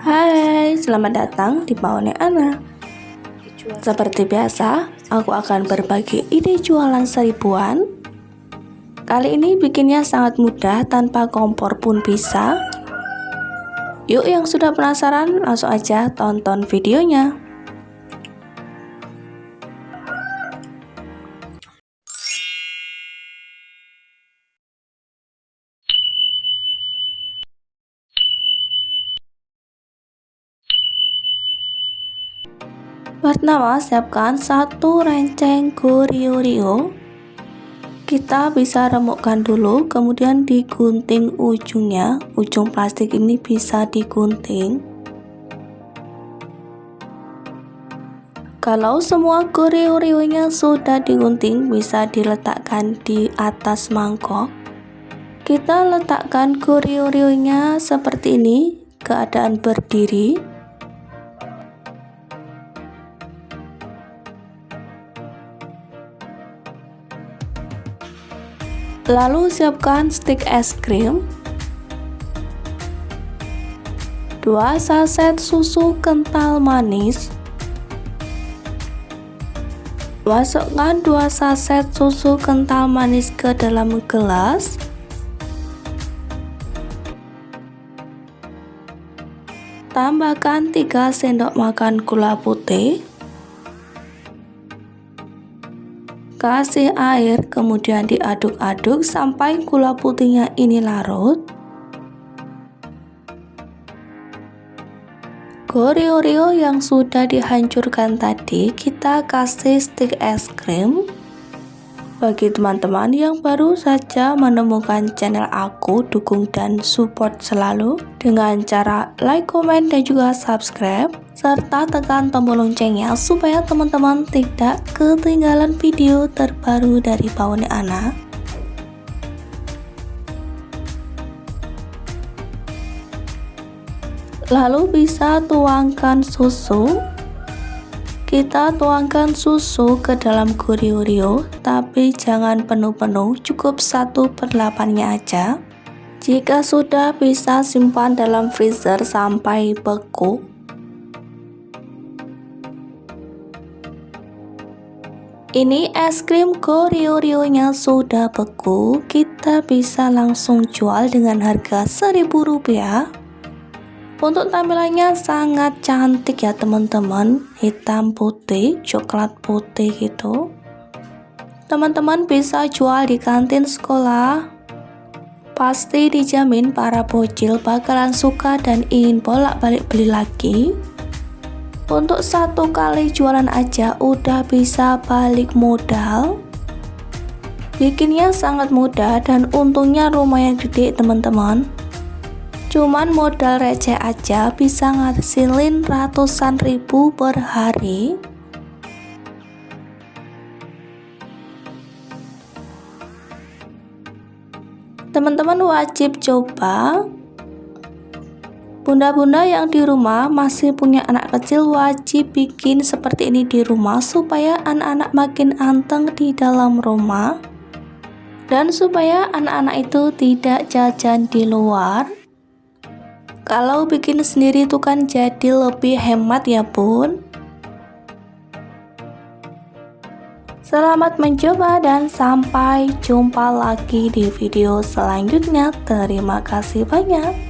Hai, selamat datang di Paone Ana. Seperti biasa, aku akan berbagi ide jualan seribuan. Kali ini bikinnya sangat mudah, tanpa kompor pun bisa. Yuk, yang sudah penasaran langsung aja tonton videonya. Pertama, siapkan satu renceng Goryeo. Kita bisa remukkan dulu, kemudian digunting ujungnya. Ujung plastik ini bisa digunting. Kalau semua Goryeo-nya sudah digunting, bisa diletakkan di atas mangkok. Kita letakkan Goryeo-nya seperti ini, keadaan berdiri. Lalu siapkan stik es krim, 2 saset susu kental manis. Masukkan 2 saset susu kental manis ke dalam gelas. Tambahkan 3 sendok makan gula putih. Kasih air, kemudian diaduk-aduk sampai gula putihnya ini larut. Goryeo yang sudah dihancurkan tadi kita kasih stik es krim. Bagi teman-teman yang baru saja menemukan channel aku, dukung dan support selalu dengan cara like, komen, dan juga subscribe, serta tekan tombol loncengnya supaya teman-teman tidak ketinggalan video terbaru dari Paone Ana. Lalu bisa tuangkan susu. Kita tuangkan susu ke dalam Goryeo, tapi jangan penuh-penuh, cukup 1/8-nya aja. Jika sudah, bisa simpan dalam freezer sampai beku. Ini es krim Goryeo-nya sudah beku, kita bisa langsung jual dengan harga Rp1.000. Untuk tampilannya sangat cantik ya teman-teman, hitam putih, coklat putih gitu. Teman-teman bisa jual di kantin sekolah. Pasti dijamin para bocil bakalan suka dan ingin bolak-balik beli lagi. Untuk 1 kali jualan aja udah bisa balik modal. Bikinnya sangat mudah dan untungnya lumayan gede teman-teman. Cuman modal receh aja bisa ngasilin ratusan ribu per hari. Teman-teman wajib coba. Bunda-bunda yang di rumah masih punya anak kecil wajib bikin seperti ini di rumah supaya anak-anak makin anteng di dalam rumah. Dan supaya anak-anak itu tidak jajan di luar. Kalau bikin sendiri itu kan jadi lebih hemat ya bun. Selamat mencoba dan sampai jumpa lagi di video selanjutnya. Terima kasih banyak.